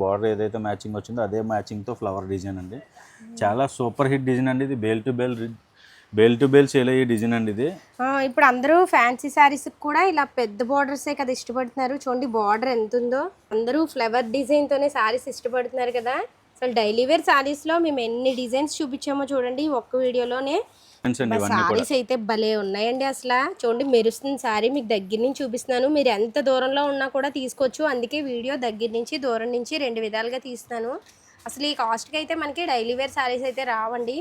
Border ఏదైతే matching వచ్చిందో అదే మ్యాచింగ్తో ఫ్లవర్ డిజైన్ అండి. చాలా సూపర్ హిట్ డిజైన్ అండి ఇది. బేల్ టు బేల్ సేల్ అయ్యే డిజైన్ అండి ఇది. ఇప్పుడు అందరూ ఫ్యాన్సీ శారీస్ కూడా ఇలా పెద్ద బార్డర్సే కదా ఇష్టపడుతున్నారు. చూడండి బార్డర్ ఎంత ఉందో. అందరూ ఫ్లవర్ డిజైన్తోనే శారీస్ ఇష్టపడుతున్నారు కదా. అసలు డైలీ వేర్ శారీస్లో మేము ఎన్ని డిజైన్స్ చూపించామో చూడండి ఒక్క వీడియోలోనే. శారీస్ అయితే భలే ఉన్నాయండి. అసలు చూడండి మెరుస్తుంది శారీ. మీకు దగ్గర నుంచి చూపిస్తున్నాను. మీరు ఎంత దూరంలో ఉన్నా కూడా తీసుకోవచ్చు. అందుకే వీడియో దగ్గర నుంచి దూరం నుంచి రెండు విధాలుగా తీస్తాను. అసలు ఈ కాస్ట్కి అయితే మనకి డైలీ వేర్ శారీస్ అయితే రావండి.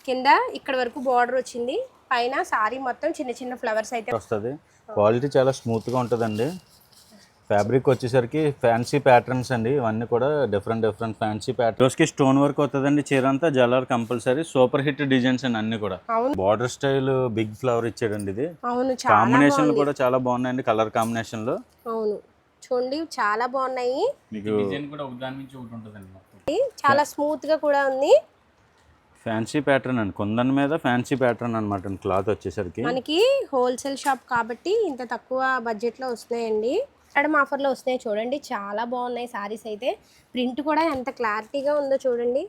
కింద ఇక్కడ వరకు బార్డర్ వచ్చింది, పైన సారీ మొత్తం చిన్న చిన్న ఫ్లవర్స్ అయితే వస్తుంది. క్వాలిటీ చాలా స్మూత్గా ఉంటుందండి. ఫ్యాబ్రిక్ వచ్చేసరికి ఫ్యాన్సీ ప్యాటర్న్స్ అండి. ఇవన్నీ కూడా డిఫరెంట్ ఫ్యాన్సీ ప్యాటర్న్స్కి స్టోన్ వర్క్ అవుతుందండి. చీర అంతా జలార్ కంపల్సరీ. సూపర్ హిట్ డిజైన్స్ అండి అన్ని కూడా. బార్డర్ స్టైల్ బిగ్ ఫ్లవర్ ఇచ్చాడండి ఇది. కాంబినేషన్ కూడా చాలా బాగున్నాయండి కలర్ కాంబినేషన్ లో. అవును చూడండి చాలా బాగున్నాయి. డిజైన్ కూడా ఒకదాని నుంచి ఒకటి ఉంటుందండి. చాలా స్మూత్ గా కూడా ఉంది. ఫ్యాన్సీ ప్యాటర్న్ అండి. కుందన్ మీద ఫ్యాన్సీ ప్యాటర్న్ అనమాట క్లాత్ వచ్చేసరికి. మనకి హోల్సేల్ షాప్ కాబట్టి ఇంత తక్కువ బడ్జెట్ లో వస్తున్నాయండి. మేడం ఆఫర్లో వస్తున్నాయి చూడండి. చాలా బాగున్నాయి సారీస్ అయితే. ప్రింట్ కూడా ఎంత క్లారిటీగా ఉందో చూడండి.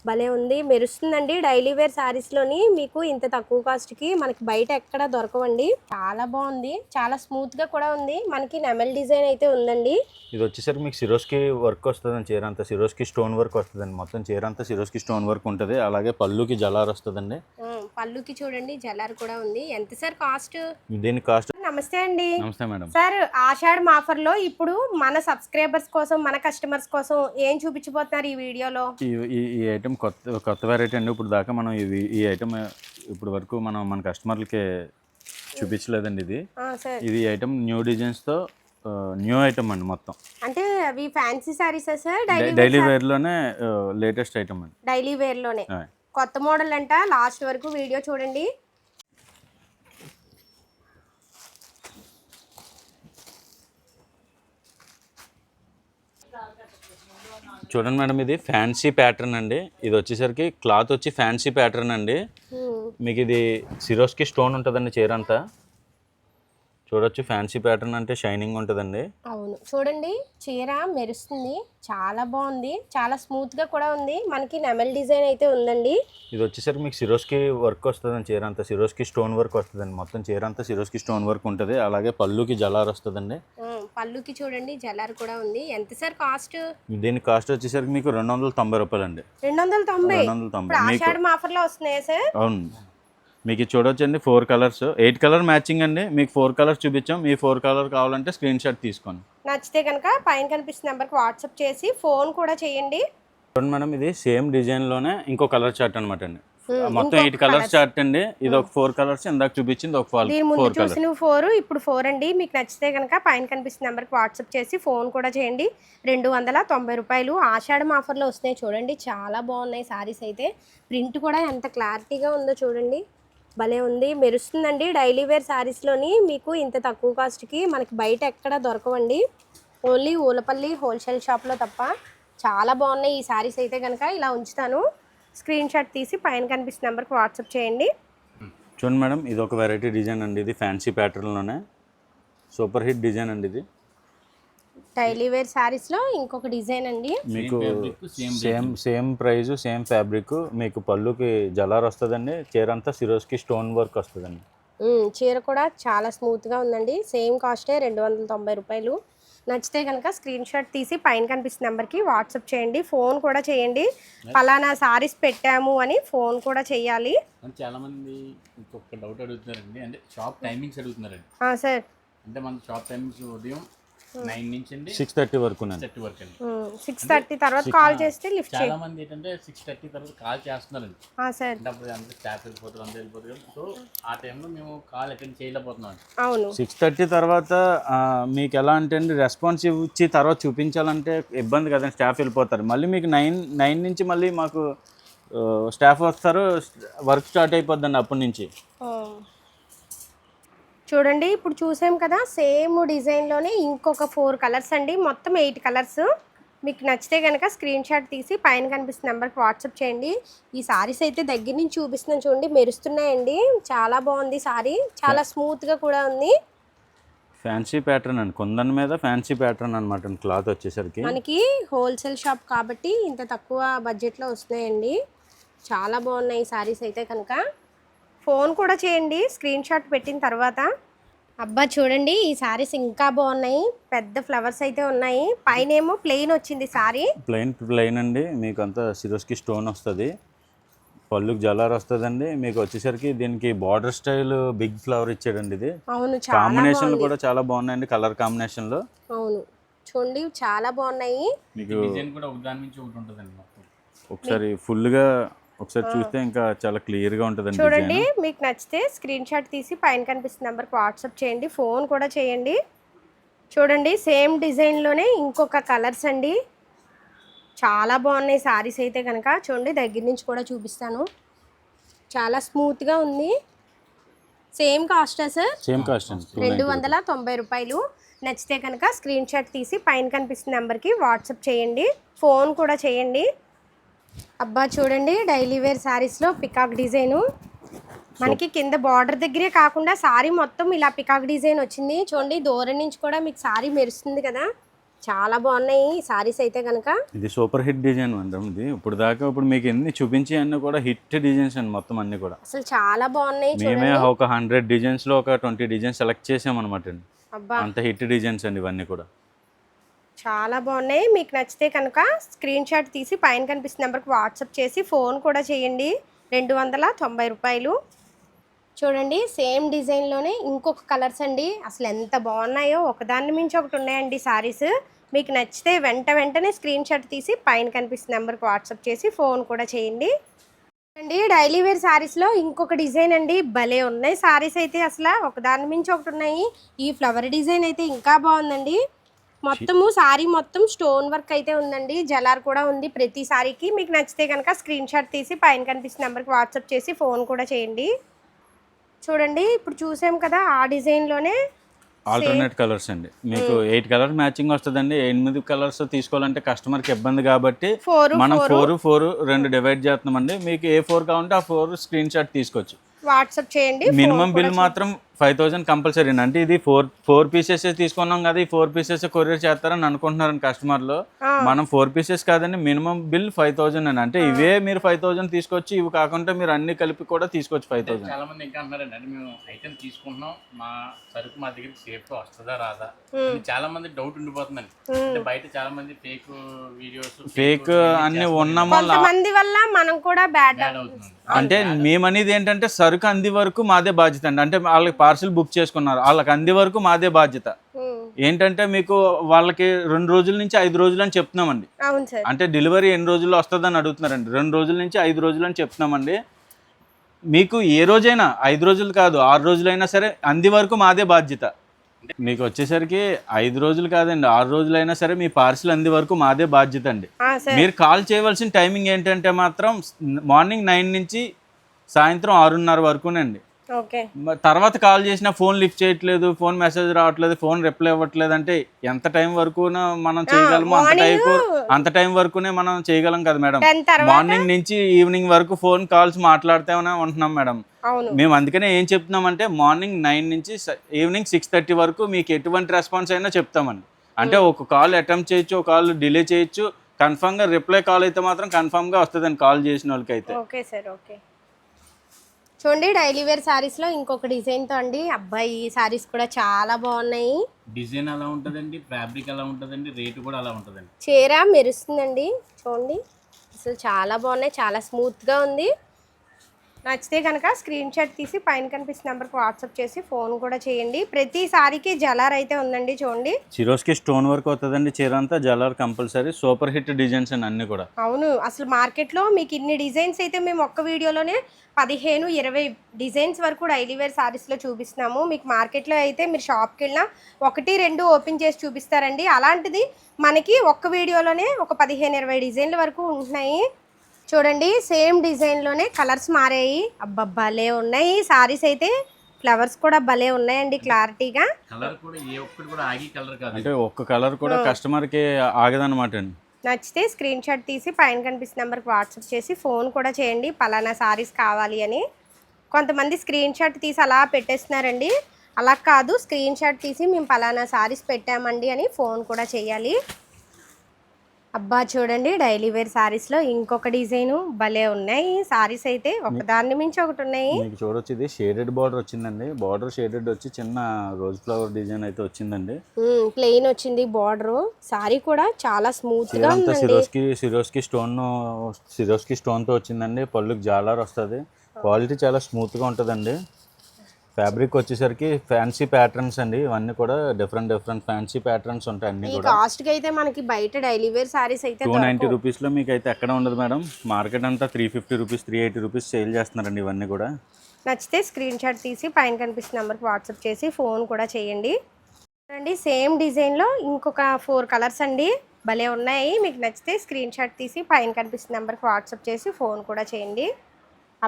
భలే ఉంది, మెరుస్తుందండి. డైలీ వేర్ శారీస్లోని మీకు ఇంత తక్కువ కాస్ట్కి మనకి బయట ఎక్కడ దొరకవండి. చాలా బాగుంది, చాలా స్మూత్గా కూడా ఉంది. మనకి నెమల్ డిజైన్ అయితే ఉందండి. ఇది వచ్చేసరికి మీకు సిరోస్కి వర్క్ వస్తుందండి. చీర అంతా సిరోస్కి స్టోన్ వర్క్ వస్తుందండి. మొత్తం చీర అంతా సిరోస్కి స్టోన్ వర్క్ ఉంటుంది. అలాగే పళ్ళుకి జలార్ వస్తుందండి. పళ్ళుకి చూడండి జలార్ కూడా ఉంది. ఎంత సార్ కాస్ట్? దీని కాస్ట్. నమస్తే అండి. నమస్తే మేడం. సార్ ఆషాఢం ఆఫర్లో ఇప్పుడు మన సబ్స్క్రైబర్స్ కోసం, మన కస్టమర్స్ కోసం ఏం చూపించబోతున్నారు ఈ వీడియోలో? ఈ ఐటమ్ కొత్త వెరైటీ అండి. ఇప్పుడు దాకా మనం ఈ ఐటమ్ ఇప్పుడు వరకు మనం మన కస్టమర్లకి చూపించలేదండి. ఇది ఐటమ్ న్యూ డిజైన్స్తో న్యూ ఐటమ్ అండి మొత్తం. అంటే అవి ఫ్యాన్సీ సారీసా సార్? డైలీ వేర్లోనే లేటెస్ట్ ఐటమ్ అండి. డైలీ వేర్లోనే కొత్త మోడల్ అంట. లాస్ట్ వరకు వీడియో చూడండి. చూడండి మేడం, ఇది ఫ్యాన్సీ ప్యాటర్న్ అండి. ఇది వచ్చేసరికి క్లాత్ వచ్చి ఫ్యాన్సీ ప్యాటర్న్ అండి. మీకు ఇది సిరోస్కి స్టోన్ ఉంటుందండి చీర అంతా. చూడొచ్చు, ఫ్యాన్సీ ప్యాటర్న్ అంటే షైనింగ్ ఉంటుందండి. అవును చూడండి, చీర మెరుస్తుంది, చాలా బాగుంది, చాలా స్మూత్గా కూడా ఉంది. మనకి నెమల్ డిజైన్ అయితే ఉందండి. ఇది వచ్చేసరికి మీకు సిరోస్కి వర్క్ వస్తుందండి. చీర అంతా సిరోస్కి స్టోన్ వర్క్ వస్తుందండి. మొత్తం చీర అంతా సిరోస్కి స్టోన్ వర్క్ ఉంటుంది. అలాగే పళ్ళుకి జలార్ వస్తుందండి. పళ్ళుకి చూడండి జలార్ కూడా ఉంది. ఎంత సార్ కాస్ట్? దీని కాస్ట్ వచ్చేసరికి మీకు 290 రూపాయలు అండి. 290 ఆఫర్లో వస్తున్నాయా సార్? అవును, మీకు చూడొచ్చండి. 4 కలర్స్, 8 కలర్ మ్యాచింగ్ అండి. మీకు 4 కలర్స్ చూపించాం. మీ 4 కలర్ కావాలంటే స్క్రీన్ షాట్ తీసుకోండి. నచ్చితే కనుక పైన కనిపిస్తున్న నెంబర్కి వాట్సాప్ చేసి ఫోన్ కూడా చేయండి. చూడండి మేడం, ఇది సేమ్ డిజైన్లోనే ఇంకో కలర్ చార్ట్ అనమాట అండి. మొత్తం 8 కలర్స్ చార్ట్ అండి. ఇది ఒక 4 కలర్స్, ఇందాక చూపించింది ఒక 4 చూసిన 4, ఇప్పుడు 4 అండి. మీకు నచ్చితే కనుక పైన కనిపిస్తున్న నెంబర్కి వాట్సాప్ చేసి ఫోన్ కూడా చేయండి. 290 రూపాయలు ఆషాఢం ఆఫర్లో వస్తున్నాయి చూడండి. చాలా బాగున్నాయి సారీస్ అయితే. ప్రింట్ కూడా ఎంత క్లారిటీగా ఉందో చూడండి. భలే ఉంది, మెరుస్తుందండి. డైలీ వేర్ శారీస్లోని మీకు ఇంత తక్కువ కాస్ట్కి మనకి బయట ఎక్కడ దొరకవండి. ఓన్లీ ఊలపల్లి హోల్సేల్ షాప్లో తప్ప. చాలా బాగున్నాయి ఈ శారీస్ అయితే. కనుక ఇలా ఉంచుతాను, స్క్రీన్ షాట్ తీసి పైన కనిపిస్తున్న నెంబర్కి వాట్సాప్ చేయండి. చూడండి మేడం, ఇది ఒక వెరైటీ డిజైన్ అండి. ఇది ఫ్యాన్సీ ప్యాటర్న్లోనే సూపర్ హిట్ డిజైన్ అండి. ఇది డైలీ వేర్ శారీస్లో ఇంకొక డిజైన్ అండి. మీకు సేమ్ ప్రైస్, సేమ్ ఫ్యాబ్రిక్. మీకు పళ్ళుకి జలార్ వస్తుందండి. చీర అంతా సిరోస్కి స్టోన్ వర్క్ వస్తుందండి. చీర కూడా చాలా స్మూత్గా ఉందండి. సేమ్ కాస్టే 290 రూపాయలు. నచ్చితే కనుక స్క్రీన్ షాట్ తీసి పైన కనిపిస్తున్న నెంబర్కి వాట్సాప్ చేయండి. ఫోన్ కూడా చేయండి. పలానా సారీస్ పెట్టాము అని ఫోన్ కూడా చేయాలి. చాలా మంది ఇంకొక డౌట్ అడుగుతున్నారండి, అంటే షాప్ టైమింగ్స్ అడుగుతున్నారండి. సార్ అంటే మన షాప్ టైమింగ్స్ ఉదయం 9 నుంచి 6:30 వరకు. 6:30 తర్వాత కాల్ చేస్తే లిఫ్ట్ చాలా మంది ఏంటంటే 6:30 తర్వాత కాల్ చేస్తున్నారండి. సార్ అప్పుడు అంతా స్టాఫ్ వెళ్ళిపోతారు, అంతా వెళ్ళిపోతారు. సో ఆ టైంలో మేము కాల్ అటెండ్ చేయలేకపోతున్నాం. అవును, 6:30 తర్వాత మీకు ఎలా అంటే అండి, రెస్పాన్స్ ఇచ్చి తర్వాత చూపించాలంటే ఇబ్బంది కదండి. స్టాఫ్ వెళ్ళిపోతారు. మళ్ళీ మీకు 9 నుంచి మళ్ళీ మాకు స్టాఫ్ వస్తారు. వర్క్ స్టార్ట్ అయిపోద్దండి అప్పటి నుంచి. చూడండి, ఇప్పుడు చూసాం కదా సేమ్ డిజైన్లోనే ఇంకొక 4 కలర్స్ అండి. మొత్తం 8 కలర్స్. మీకు నచ్చితే కనుక స్క్రీన్ షాట్ తీసి పైన కనిపిస్తున్న నెంబర్కి వాట్సాప్ చేయండి. ఈ సారీస్ అయితే దగ్గర నుంచి చూపిస్తున్నాను చూడండి, మెరుస్తున్నాయండి. చాలా బాగుంది సారీ, చాలా స్మూత్గా కూడా ఉంది. ఫ్యాన్సీ ప్యాటర్న్ అండి, కుందన్ మీద ఫ్యాన్సీ ప్యాటర్న్ అనమాట క్లాత్ వచ్చేసరికి. మనకి హోల్సేల్ షాప్ కాబట్టి ఇంత తక్కువ బడ్జెట్లో వస్తున్నాయండి. చాలా బాగున్నాయి సారీస్ అయితే కనుక. ఫోన్ కూడా చేయండి స్క్రీన్ షాట్ పెట్టిన తర్వాత. అబ్బా చూడండి ఈ సారీస్ ఇంకా బాగున్నాయి, పెద్ద ఫ్లవర్స్ అయితే ఉన్నాయి. పైన ఏమో ప్లెయిన్ వచ్చింది సారీ. ప్లెయిన్ అండి, మీకు అంతా సిరోస్కి స్టోన్ వస్తుంది, పళ్ళుకి జలార్ వస్తుందండి. మీకు వచ్చేసరికి దీనికి బార్డర్ స్టైల్ బిగ్ ఫ్లవర్ ఇచ్చాడండి. ఇది అవును చాలా కాంబినేషన్లు కూడా చాలా బాగున్నాయండి, కలర్ కాంబినేషన్లో. అవును చూడండి చాలా బాగున్నాయి. మీకు డిజైన్ కూడా ఒకదాని నుంచి ఒకటి ఉంటుందండి మొత్తం. ఒకసారి ఫుల్గా ఒకసారి చూస్తే ఇంకా చాలా క్లియర్గా ఉంటుందండి. చూడండి మీకు నచ్చితే స్క్రీన్ షాట్ తీసి పైన కనిపిస్తున్న నెంబర్కి వాట్సాప్ చేయండి, ఫోన్ కూడా చేయండి. చూడండి సేమ్ డిజైన్లోనే ఇంకొక కలర్స్ అండి, చాలా బాగున్నాయి సారీస్ అయితే కనుక. చూడండి దగ్గర నుంచి కూడా చూపిస్తాను, చాలా స్మూత్గా ఉంది. సేమ్ కాస్టా సార్? సేమ్ కాస్ట్ అండి, 290 రూపాయలు. నచ్చితే కనుక స్క్రీన్ షాట్ తీసి పైన కనిపిస్తున్న నెంబర్కి వాట్సాప్ చేయండి, ఫోన్ కూడా చేయండి. అబ్బా చూడండి డైలీ వేర్ శారీస్లో పికాక్ డిజైను మనకి కింద బార్డర్ దగ్గరే కాకుండా సారీ మొత్తం ఇలా పికాక్ డిజైన్ వచ్చింది. చూడండి దూరం నుంచి కూడా మీకు సారీ మెరుస్తుంది కదా, చాలా బాగున్నాయి ఈ సారీస్ అయితే కనుక. ఇది సూపర్ హిట్ డిజైన్ అంటాం. ఇది ఇప్పుడు మీకు ఎన్ని చూపించి అన్ని కూడా హిట్ డిజైన్స్ అండి మొత్తం అన్ని కూడా. అసలు చాలా బాగున్నాయి. మేమే ఒక 100 డిజైన్స్లో ఒక 20 డిజైన్స్ సెలెక్ట్ చేసామన్నమాట అండి. అబ్బా అంత హిట్ డిజైన్స్ అండి ఇవన్నీ కూడా. చాలా బాగున్నాయి. మీకు నచ్చితే కనుక స్క్రీన్ షాట్ తీసి పైన కనిపిస్తున్న నెంబర్కి వాట్సాప్ చేసి ఫోన్ కూడా చేయండి. 290 రూపాయలు. చూడండి సేమ్ డిజైన్లోనే ఇంకొక కలర్స్ అండి, అసలు ఎంత బాగున్నాయో, ఒకదాని మించి ఒకటి ఉన్నాయండి సారీస్. మీకు నచ్చితే వెంటనే స్క్రీన్ షాట్ తీసి పైన కనిపిస్తున్న నెంబర్కి వాట్సాప్ చేసి ఫోన్ కూడా చేయండి. అండి డైలీ వేర్ శారీస్లో ఇంకొక డిజైన్ అండి, భలే ఉన్నాయి సారీస్ అయితే, అసలు ఒకదాని మించి ఒకటి ఉన్నాయి. ఈ ఫ్లవర్ డిజైన్ అయితే ఇంకా బాగుందండి. మొత్తము సారీ మొత్తం స్టోన్ వర్క్ అయితే ఉందండి, జలార్ కూడా ఉంది ప్రతి సారీకి. మీకు నచ్చితే కనుక స్క్రీన్ షాట్ తీసి పైన కనిపిస్తున్న నెంబర్కి వాట్సాప్ చేసి ఫోన్ కూడా చేయండి. చూడండి ఇప్పుడు చూసాం కదా ఆ డిజైన్లోనే ఆల్టర్నేట్ కలర్స్ అండి, మీకు 8 కలర్ మ్యాచింగ్ వస్తుందండి. 8 కలర్స్ తీసుకోవాలంటే కస్టమర్కి ఇబ్బంది కాబట్టి మనం 4 2 డివైడ్ చేస్తున్నామండి. మీకు ఏ 4 కావాలంటే ఆ 4 స్క్రీన్ షాట్ తీసుకోవచ్చు. వాట్సాప్ చేయండి. మినిమం బిల్ మాత్రం 5000 కంపల్సరీ అంటే ఇది 4 పీసెస్ తీసుకున్నాం కదా, ఈ 4 పీసెస్ కొరియర్ చేస్తారని అనుకుంటున్నారని కస్టమర్లు. మనం 4 పీసెస్ కాదండి, మినిమం బిల్ 5000 అని. అంటే ఇవే మీరు 5000 తీసుకోవచ్చు, ఇవి కాకుండా మీరు అన్ని కలిపి కూడా తీసుకోవచ్చు 5000. చాలా మంది ఇంకా అంటున్నారండి, అంటే మేము ఐటమ్ తీసుకుంటున్నాం, మా సరుకు మా దగ్గరికి సేఫ్ గా వస్తుందా రాదా, చాలా మంది డౌట్ ఉండిపోతుందండి. అంటే బయట చాలా మంది ఫేక్ వీడియోస్ ఫేక్ అన్ని ఉన్నాము కొంతమంది వల్ల మనం కూడా బ్యాడ్ అవుతుంది. అంటే మేమనేది ఏంటంటే సరుకు అంది వరకు మాదే బాధ్యత అండి. అంటే వాళ్ళకి పార్సిల్ బుక్ చేసుకున్నారు, వాళ్ళకి అంది వరకు మాదే బాధ్యత. ఏంటంటే మీకు వాళ్ళకి 2 రోజుల నుంచి 5 రోజులు అని చెప్తున్నామండి. అంటే డెలివరీ ఎన్ని రోజుల్లో వస్తుందని అడుగుతున్నారండి. 2 రోజుల నుంచి 5 రోజులు అని చెప్తున్నామండి. మీకు ఏ రోజైనా 5 రోజులు కాదు 6 రోజులైనా సరే అంది వరకు మాదే బాధ్యత. మీకు వచ్చేసరికి 5 రోజులు కాదండి, 6 రోజులైనా సరే మీ పార్సిల్ అంది వరకు మాదే బాధ్యత అండి. మీరు కాల్ చేయవలసిన టైమింగ్ ఏంటంటే మాత్రం మార్నింగ్ 9 నుంచి సాయంత్రం 6:30 వరకునండి. తర్వాత కాల్ చేసినా ఫోన్ లిఫ్ట్ చేయట్లేదు, ఫోన్ మెసేజ్ రావట్లేదు, ఫోన్ రిప్లై ఇవ్వట్లేదు అంటే ఎంత టైం వరకు మనం చేయగలమో అంత టైం వరకునే మనం చేయగలం కదా మేడం. మార్నింగ్ నుంచి ఈవినింగ్ వరకు ఫోన్ కాల్స్ మాట్లాడుతూనే ఉంటున్నాం మేడం. మేము అందుకనే ఏం చెప్తున్నామంటే మార్నింగ్ 9 నుంచి ఈవినింగ్ 6:30 వరకు మీకు ఎటువంటి రెస్పాన్స్ అయినా చెప్తామండి. అంటే ఒక కాల్ అటెంప్ట్ చేయొచ్చు, ఒక కాల్ డిలే చేయొచ్చు, కన్ఫామ్గా రిప్లై కాల్ అయితే మాత్రం కన్ఫామ్గా వస్తుందండి కాల్ చేసిన వాళ్ళకి అయితే. Okay sir okay. చూడండి డైలీ వేర్ సారీస్లో ఇంకొక డిజైన్తో అండి, అబ్బాయి ఈ సారీస్ కూడా చాలా బాగున్నాయి. డిజైన్ అలా ఉంటుందండి, ఫ్యాబ్రిక్ అలా ఉంటుందండి, రేటు కూడా అలా ఉంటుందండి. చీర మెరుస్తుందండి చూడండి, అసలు చాలా బాగున్నాయి, చాలా స్మూత్గా ఉంది. నచ్చితే కనుక స్క్రీన్ షాట్ తీసి పైన కనిపిస్తున్న నెంబర్కి వాట్సాప్ చేసి ఫోన్ కూడా చేయండి. ప్రతి సారీకి జలార్ అయితే ఉందండి చూడండి. చిరోస్కి స్టోన్ వర్క్ అవుతుందండి, చీర అంతా జలార్ కంపల్సరీ. సూపర్ హిట్ డిజైన్స్ అండి అన్ని కూడా. అవును అసలు మార్కెట్లో మీకు ఇన్ని డిజైన్స్ అయితే మేము ఒక్క వీడియోలోనే 15-20 డిజైన్స్ వరకు డైలీ వేర్ సారీస్లో చూపిస్తున్నాము. మీకు మార్కెట్లో అయితే మీరు షాప్కి వెళ్ళినా 1-2 ఓపెన్ చేసి చూపిస్తారండి. అలాంటిది మనకి ఒక్క వీడియోలోనే ఒక 15-20 డిజైన్ల వరకు ఉంటున్నాయి. చూడండి సేమ్ డిజైన్లోనే కలర్స్ మారాయి, అబ్బా భలే ఉన్నాయి సారీస్ అయితే. ఫ్లవర్స్ కూడా భలే ఉన్నాయండి క్లారిటీగా. కలర్ కూడా ఏ ఒక్కటి కూడా ఆగి కలర్ కాదు, అంటే ఒక్క కలర్ కూడా కస్టమర్కి ఆగదన్నమాట అండి. నచ్చితే స్క్రీన్ షాట్ తీసి పైన కనిపిస్తున్న నెంబర్కి వాట్సాప్ చేసి ఫోన్ కూడా చేయండి పలానా సారీస్ కావాలి అని. కొంతమంది స్క్రీన్ షాట్ తీసి అలా పెట్టేస్తున్నారండి, అలా కాదు, స్క్రీన్ షాట్ తీసి మేము పలానా సారీస్ పెట్టామండి అని ఫోన్ కూడా చేయాలి. అబ్బా చూడండి, డైలీ వేర్ సారీస్లో ఇంకొక డిజైను భలే ఉన్నాయి. సారీస్ అయితే ఒకదాన్ని మించి ఒకటి ఉన్నాయి. మీకు చూడొచ్చు, ఇది షేడెడ్ బార్డర్ వచ్చిందండి. బార్డర్ షేడెడ్ వచ్చి చిన్న రోజ్ ఫ్లవర్ డిజైన్ అయితే వచ్చిందండి. ప్లెయిన్ వచ్చింది బార్డర్. సారీ కూడా చాలా స్మూత్ గా ఉందండి. సిరోస్కి స్టోన్ తో వచ్చిందండి. పళ్ళుకి జాలర్ వస్తుంది. క్వాలిటీ చాలా స్మూత్ గా ఉంటుందండి. ఫ్యాబ్రిక్ వచ్చేసరికి ఫ్యాన్సీ ప్యాటర్న్స్ అండి. ఇవన్నీ కూడా డిఫరెంట్ ఫ్యాన్సీ ప్యాటర్న్స్ ఉంటాయి అన్ని కూడా. కాస్ట్ కి అయితే మనకి బయట డైలీ వేర్ సారీస్ అయితే 290 రూపీస్ లో మీకు అయితే ఎక్కడ ఉండదు మేడం. మార్కెట్ అంతా 350 రూపీస్ 380 రూపీస్ సేల్ చేస్తున్నారండి ఇవన్నీ కూడా. నచ్చితే స్క్రీన్ షాట్ తీసి పైన కనిపిస్తున్న నెంబర్కి వాట్సాప్ చేసి ఫోన్ కూడా చేయండి. చూడండి, సేమ్ డిజైన్లో ఇంకొక 4 కలర్స్ అండి, భలే ఉన్నాయి. మీకు నచ్చితే స్క్రీన్ షాట్ తీసి పైన కనిపిస్తున్న నెంబర్కి వాట్సాప్ చేసి ఫోన్ కూడా చేయండి.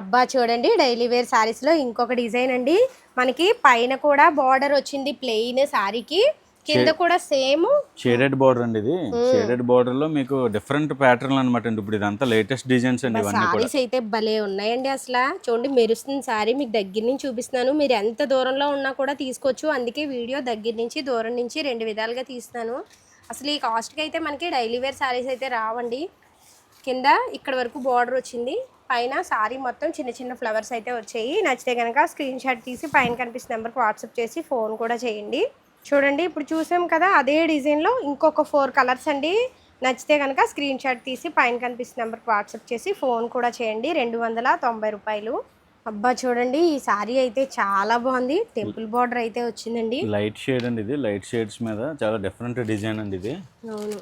అబ్బా చూడండి, డైలీ వేర్ సారీస్లో ఇంకొక డిజైన్ అండి. మనకి పైన కూడా బార్డర్ వచ్చింది ప్లెయిన్ సారీకి, కింద కూడా సేమ్ షేడెడ్ బార్డర్ అండి. ఇది షేడెడ్ బార్డర్ లో మీకు డిఫరెంట్ ప్యాటర్న్ అనమాట అండి. ఇప్పుడు ఇదంతా లేటెస్ట్ డిజైన్స్ అండి ఇవన్నీ కూడా. సారీస్ అయితే భలే ఉన్నాయండి. అసలు చూడండి, మెరుస్తుంది సారీ. మీకు దగ్గర నుంచి చూపిస్తున్నాను, మీరు ఎంత దూరంలో ఉన్నా కూడా తీసుకోవచ్చు. అందుకే వీడియో దగ్గర నుంచి దూరం నుంచి 2 విధాలుగా తీస్తున్నాను. అసలు ఈ కాస్ట్కి అయితే మనకి డైలీ వేర్ సారీస్ అయితే రావండి. కింద ఇక్కడ వరకు బార్డర్ వచ్చింది, పైన సారీ మొత్తం చిన్న చిన్న ఫ్లవర్స్ అయితే వచ్చాయి. నచ్చితే కనుక స్క్రీన్ షాట్ తీసి పైన కనిపిస్తున్న నెంబర్కి వాట్సాప్ చేసి ఫోన్ కూడా చేయండి. చూడండి, ఇప్పుడు చూసాం కదా, అదే డిజైన్లో ఇంకొక 4 కలర్స్ అండి. నచ్చితే కనుక స్క్రీన్ షాట్ తీసి పైన కనిపిస్తున్న నెంబర్కి వాట్సాప్ చేసి ఫోన్ కూడా చేయండి. 290 రూపాయలు. అబ్బా చూడండి, ఈ సారీ అయితే చాలా బాగుంది. టెంపుల్ బార్డర్ అయితే వచ్చిందండి. లైట్ షేడ్ అండి. ఇది లైట్ షేడ్స్ మీద చాలా డిఫరెంట్ డిజైన్ అండి. ఇది అవును,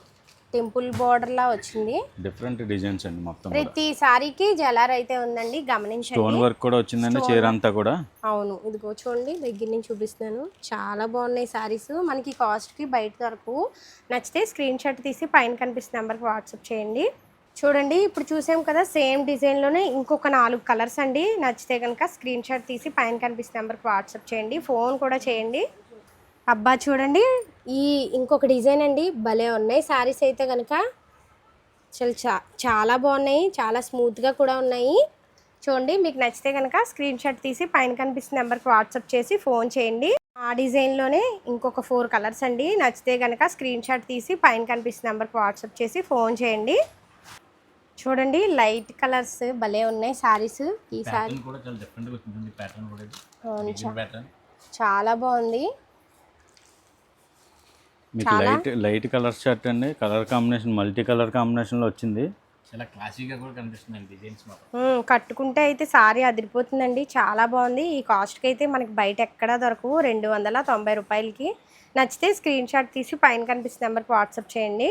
టెంపుల్ బార్డర్ లా వచ్చింది. డిఫరెంట్ డిజైన్స్ అండి. మొత్తం ప్రతి సారీకి జలార్ అయితే ఉందండి, గమనించండి. స్టోన్ వర్క్ కూడా వచ్చిందండి చీర అంతా కూడా. అవును, ఇదిగో చూడండి, దగ్గర నుంచి చూపిస్తున్నాను. చాలా బాగున్నాయి సారీస్. మనకి కాస్ట్కి బయట వరకు. నచ్చితే స్క్రీన్ షాట్ తీసి పైన కనిపిస్తున్న నెంబర్కి వాట్సాప్ చేయండి. చూడండి, ఇప్పుడు చూసాం కదా, సేమ్ డిజైన్లోనే ఇంకొక 4 కలర్స్ అండి. నచ్చితే కనుక స్క్రీన్ షాట్ తీసి పైన కనిపిస్తున్న నెంబర్కి వాట్సాప్ చేయండి. ఫోన్ కూడా చేయండి. అబ్బా చూడండి, ఈ ఇంకొక డిజైన్ అండి, భలే ఉన్నాయి సారీస్ అయితే కనుక. చాలా బాగున్నాయి, చాలా స్మూత్గా కూడా ఉన్నాయి. చూడండి, మీకు నచ్చితే కనుక స్క్రీన్ షాట్ తీసి పైన కనిపిస్తున్న నెంబర్కి వాట్సాప్ చేసి ఫోన్ చేయండి. ఆ డిజైన్లోనే ఇంకొక 4 కలర్స్ అండి. నచ్చితే కనుక స్క్రీన్ షాట్ తీసి పైన కనిపిస్తున్న నెంబర్కి వాట్సాప్ చేసి ఫోన్ చేయండి. చూడండి, లైట్ కలర్స్ భలే ఉన్నాయి సారీస్. ఈ సారీ చాలా బాగుంది. మీకు లైట్ కలర్ షర్ట్ అండి. కలర్ కాంబినేషన్ మల్టీ కలర్ కాంబినేషన్లో వచ్చింది. చాలా క్లాసీగా కూడా కనిపిస్తుంది డిజైన్స్. కట్టుకుంటే అయితే సారీ అదిరిపోతుందండి. చాలా బాగుంది. ఈ కాస్ట్కి అయితే మనకి బయట ఎక్కడా దొరకవు, 290 రూపాయలకి. నచ్చితే స్క్రీన్ షాట్ తీసి పైన కనిపిస్తున్న నెంబర్కి వాట్సాప్ చేయండి.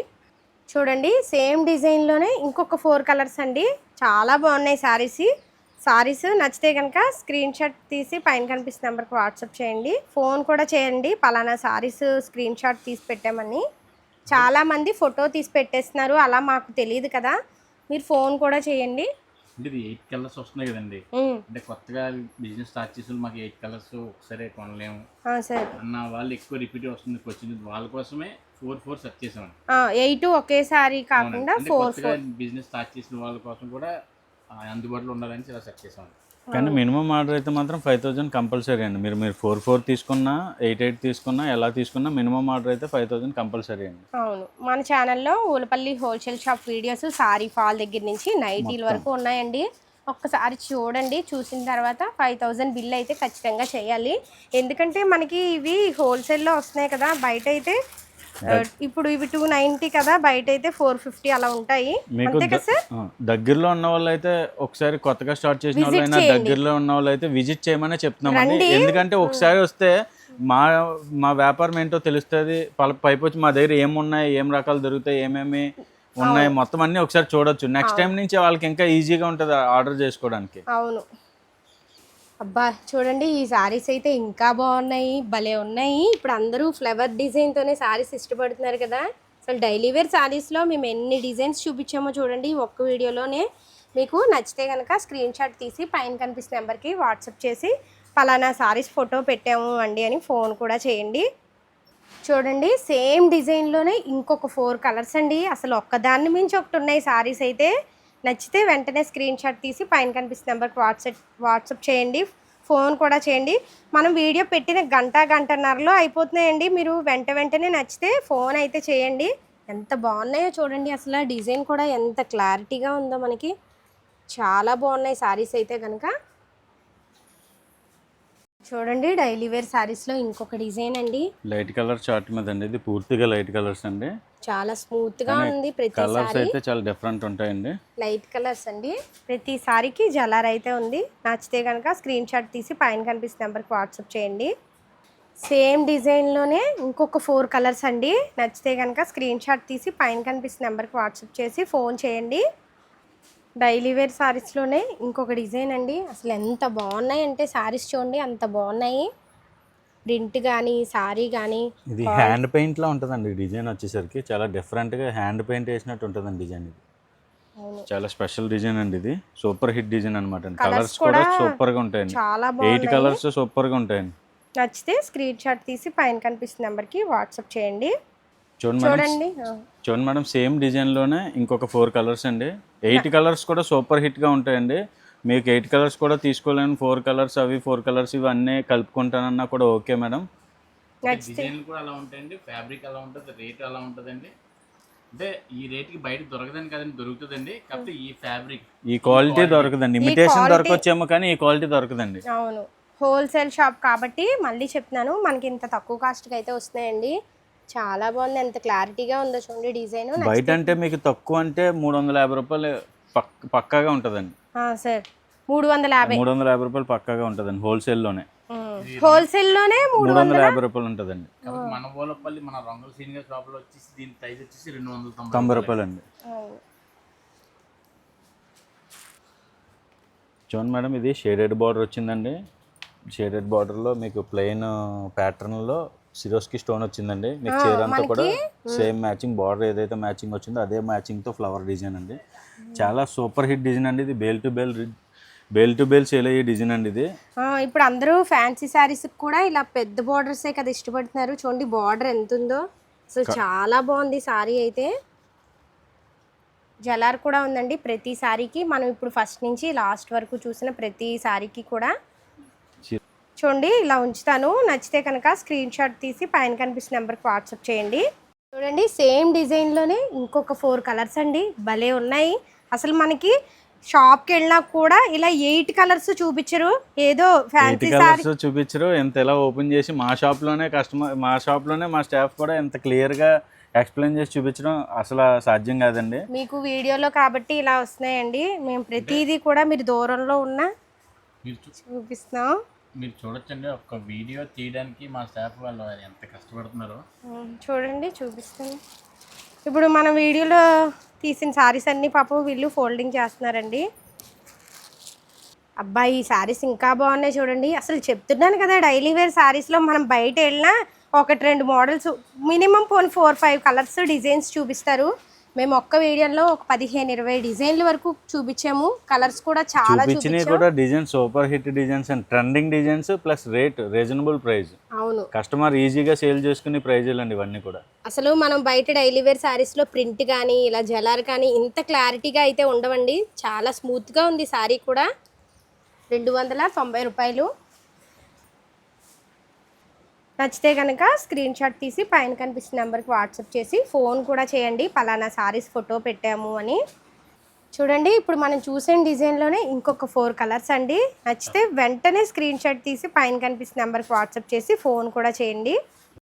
చూడండి, సేమ్ డిజైన్లోనే ఇంకొక 4 కలర్స్ అండి. చాలా బాగున్నాయి సారీస్. నచ్చితే కనుక స్క్రీన్ షాట్ తీసి పైన కనిపిస్తున్న నెంబర్కి వాట్సాప్ చేయండి. ఫోన్ కూడా చేయండి, పలానా సారీస్ స్క్రీన్ షాట్ తీసి పెట్టామని. చాలామంది ఫోటో తీసి పెట్టేస్తున్నారు, అలా మాకు తెలియదు కదా. మీరు ఫోన్ కూడా చేయండి. అంటే ఇది 8 కలర్స్ వస్తున్నాయి కదండి. అంటే కొత్తగా బిజినెస్ స్టార్ట్ చేసి మాకు 8 కలర్స్ ఒకసారి కొనలేము అన్న వాళ్ళు ఎక్కువ రిపీట్ వచ్చింది. వాళ్ళ కోసమే 4 సెర్చ్ చేసామండి. 8 ఒకేసారి కాకుండా 4 బిజినెస్ స్టార్ట్ చేసిన వాళ్ళ కోసం కూడా అందుబాటులో ఉండాలని ఇలా సెర్చ్ చేసామండి. కానీ మినిమం ఆర్డర్ అయితే మాత్రం 5000 కంపల్సరీ అండి. మీరు 4 తీసుకున్నా 8 తీసుకున్నా ఎలా తీసుకున్నా మినిమం ఆర్డర్ అయితే 5000 కంపల్సరీ అండి. అవును, మన ఛానల్లో Oolapalli wholesale shop videos sorry fall దగ్గర నుంచి నైటీల వరకు ఉన్నాయండి. ఒక్కసారి చూడండి, చూసిన తర్వాత 5000 బిల్ అయితే ఖచ్చితంగా చేయాలి. ఎందుకంటే మనకి ఇవి హోల్సేల్లో వస్తున్నాయి కదా, బయట అయితే ఇప్పుడు ఇవి 290 కదా, బయట అయితే 450 అలా ఉంటాయి. అంతే కదా సార్? దగ్గరలో ఉన్న వాళ్ళు అయితే ఒకసారి కొత్తగా స్టార్ట్ చేసిన వాళ్ళైనా దగ్గరలో ఉన్న వాళ్ళు అయితే విజిట్ చేయమనే చెప్తున్నామండి. ఎందుకంటే ఒకసారి వస్తే మా వ్యాపారం ఏంటో తెలుస్తుంది. పైపోచ్చి మా దగ్గర ఏమున్నాయి, ఏం రకాలు దొరుకుతాయి, ఏమేమి ఉన్నాయి మొత్తం అన్ని ఒకసారి చూడొచ్చు. నెక్స్ట్ టైం నుంచి వాళ్ళకి ఇంకా ఈజీగా ఉంటుంది ఆర్డర్ చేసుకోవడానికి. అవును. అబ్బా చూడండి, ఈ సారీస్ అయితే ఇంకా బాగున్నాయి, భలే ఉన్నాయి. ఇప్పుడు అందరూ ఫ్లవర్ డిజైన్తోనే సారీస్ ఇష్టపడుతున్నారు కదా. అసలు డైలీ వేర్ సారీస్లో మేము ఎన్ని డిజైన్స్ చూపించామో చూడండి ఒక్క వీడియోలోనే. మీకు నచ్చితే కనుక స్క్రీన్ షాట్ తీసి పైన కనిపిస్తున్న నెంబర్కి వాట్సాప్ చేసి పలానా సారీస్ ఫోటో పెట్టాము అండి అని ఫోన్ కూడా చేయండి. చూడండి, సేమ్ డిజైన్లోనే ఇంకొక 4 కలర్స్ అండి. అసలు ఒక్కదాన్ని మించి ఒకటి ఉన్నాయి సారీస్ అయితే. నచ్చితే వెంటనే స్క్రీన్ షాట్ తీసి పైన కనిపిస్తున్న నెంబర్కి వాట్సాప్ చేయండి. ఫోన్ కూడా చేయండి. మనం వీడియో పెట్టిన గంటన్నరలో అయిపోతున్నాయండి. మీరు వెంటనే నచ్చితే ఫోన్ అయితే చేయండి. ఎంత బాగున్నాయో చూడండి, అసలు డిజైన్ కూడా ఎంత క్లారిటీగా ఉందో మనకి. చాలా బాగున్నాయి శారీస్ అయితే కనుక. చూడండి డైలీ వేర్ శారీస్లో ఇంకొక డిజైన్ అండి. లైట్ కలర్ చార్ట్ మీద అండి, ఇది పూర్తిగా లైట్ కలర్స్ అండి. చాలా స్మూత్గా ఉంది. ప్రతి కలర్స్ అయితే చాలా డిఫరెంట్ ఉంటాయండి. లైట్ కలర్స్ అండి. ప్రతి సారీకి జలార్ అయితే ఉంది. నచ్చితే కనుక స్క్రీన్ షాట్ తీసి పైన కనిపిస్తున్న నెంబర్కి వాట్సాప్ చేయండి. సేమ్ డిజైన్లోనే ఇంకొక 4 కలర్స్ అండి. నచ్చితే కనుక స్క్రీన్ షాట్ తీసి పైన కనిపిస్తున్న నెంబర్కి వాట్సాప్ చేసి ఫోన్ చేయండి. డైలీ వేర్ శారీస్లోనే ఇంకొక డిజైన్ అండి. అసలు ఎంత బాగున్నాయి అంటే శారీస్ చూడండి, అంత బాగున్నాయి. ప్రింట్ కానీ సారీ కానీ. ఇది హ్యాండ్ పెయింట్లో ఉంటుందండి డిజైన్ వచ్చేసరికి. చాలా డిఫరెంట్గా హ్యాండ్ పెయింట్ వేసినట్టు ఉంటుందండి డిజైన్. ఇది చాలా స్పెషల్ డిజైన్ అండి. ఇది సూపర్ హిట్ డిజైన్ అనమాట అండి. కలర్స్ కూడా సూపర్గా ఉంటాయండి. చాలా 8 కలర్స్ సూపర్గా ఉంటాయండి. నచ్చితే స్క్రీన్ షాట్ తీసి పైన కనిపిస్తున్న నెంబర్కి వాట్సాప్ చేయండి. చూడండి మేడం, సేమ్ డిజైన్లోనే ఇంకొక 4 కలర్స్ అండి. 8 కలర్స్ కూడా సూపర్ హిట్గా ఉంటాయండి. మీకు 8 కలర్స్ కూడా తీసుకోలేని 4 కలర్స్ అవి 4 కలర్స్ ఇవి అన్నీ కలుపుకుంటానన్నా కూడా ఓకే మేడం. డిజైన్ కూడా అలా ఉంటాయండి, ఫ్యాబ్రిక్ అలా ఉంటుంది, రేట్ అలా ఉంటుందండి. అంటే ఈ రేట్కి బయట దొరకదని కదండి, దొరుకుతుందండి. కాకపోతే ఈ ఫ్యాబ్రిక్ ఈ క్వాలిటీ దొరకదండి. ఇమిటేషన్ దొరకొచ్చేమో కానీ ఈ క్వాలిటీ దొరకదండి. అవును, హోల్సేల్ షాప్ కాబట్టి మళ్ళీ చెప్తున్నాను, మనకి ఇంత తక్కువ కాస్ట్కి అయితే వస్తున్నాయండి. చాలా బాగుంది, ఎంత క్లారిటీగా ఉందో చూడండి డిజైన్. బయట అంటే మీకు తక్కువ అంటే 350 రూపాయలు పక్కాగా ఉంటుందండి సార్. 350 రూపాయలు పక్కాగా ఉంటుందండి. హోల్సేల్లోనే 350 రూపాయలు ఉంటుందండి. మన బోలపల్లి మన రంగుల సీనియర్ షాప్లో వచ్చేసి దీని ప్రైస్ వచ్చేసి 290 రూపాయలు అండి. చూడండి మేడం, ఇది షేడెడ్ బార్డర్ వచ్చిందండి. షేడెడ్ బార్డర్లో మీకు ప్లెయిన్ ప్యాటర్న్లో సిరోస్కి స్టోన్ వచ్చిందండి. మీకు చీర అంతా కూడా సేమ్ మ్యాచింగ్ బార్డర్ ఏదైతే మ్యాచింగ్ వచ్చిందో అదే మ్యాచింగ్తో ఫ్లవర్ డిజైన్ అండి. చాలా సూపర్ హిట్ డిజైన్ అండి. ఇది బేల్ టు బేల్ సేల్ అయ్యే డిజైన్ అండి ఇది. ఇప్పుడు అందరూ ఫ్యాన్సీ శారీస్ కూడా ఇలా పెద్ద బార్డర్సే కదా ఇష్టపడుతున్నారు. చూడండి బార్డర్ ఎంత ఉందో, అసలు చాలా బాగుంది సారీ అయితే. జలార్ కూడా ఉందండి ప్రతి సారీకి. మనం ఇప్పుడు ఫస్ట్ నుంచి లాస్ట్ వరకు చూసిన ప్రతి సారీకి కూడా చూడండి ఇలా ఉంచుతాను. నచ్చితే కనుక స్క్రీన్ షాట్ తీసి పైన కనిపిస్తున్న నెంబర్కి వాట్సాప్ చేయండి. చూడండి సేమ్ డిజైన్లోనే ఇంకొక 4 కలర్స్ అండి. భలే ఉన్నాయి. అసలు మనకి షాప్కి వెళ్ళినా కూడా ఇలా 8 కలర్స్ చూపించరు, ఏదో ఫ్యాన్సీ సారీ చూపించరు. ఎంత ఎలా ఓపెన్ చేసి మా షాప్లోనే మా స్టాఫ్ కూడా ఎంత క్లియర్గా ఎక్స్ప్లెయిన్ చేసి చూపించడం అసలు సాధ్యం కాదండి. మీకు వీడియోలో కాబట్టి ఇలా వస్తున్నాయండి. మేము ప్రతిదీ కూడా మీరు దూరంలో ఉన్న చూపిస్తున్నాం. మీరు చూడొచ్చండి, ఒక వీడియో తీయడానికి మా స్టాఫ్ వాళ్ళు ఎంత కష్టపడుతున్నారో చూడండి. చూపిస్తాను. ఇప్పుడు మన వీడియోలో తీసిన శారీస్ అన్నీ పాపం వీళ్ళు ఫోల్డింగ్ చేస్తున్నారండి. అబ్బాయి ఈ శారీస్ ఇంకా బాగున్నాయి చూడండి. అసలు చెప్తున్నాను కదా, డైలీ వేర్ శారీస్లో మనం బయట వెళ్ళినా 1-2 మోడల్స్ మినిమం 4-5 కలర్స్ డిజైన్స్ చూపిస్తారు. మేము ఒక్క వీడియోలో ఒక 15-20 డిజైన్ల వరకు చూపించాము. కలర్స్ కూడా చాలా కూడా design super hit designs and trending designs plus rate reasonable price. అవును, కస్టమర్ ఈజీగా సేల్ చేసుకునే ప్రైజులు అండి ఇవన్నీ కూడా. అసలు మనం బయట డైలీ వేర్ శారీస్లో ప్రింట్ కానీ ఇలా జలార్ కానీ ఇంత క్లారిటీగా అయితే ఉండవండి. చాలా స్మూత్గా ఉంది శారీ కూడా. 290 రూపాయలు. నచ్చితే కనుక స్క్రీన్ షాట్ తీసి పైన కనిపిస్తున్న నెంబర్కి వాట్సాప్ చేసి ఫోన్ కూడా చేయండి, పలానా సారీస్ ఫోటో పెట్టాము అని. చూడండి ఇప్పుడు మనం చూసిన డిజైన్లోనే ఇంకొక 4 కలర్స్ అండి. నచ్చితే వెంటనే స్క్రీన్ షాట్ తీసి పైన కనిపిస్తున్న నెంబర్కి వాట్సాప్ చేసి ఫోన్ కూడా చేయండి.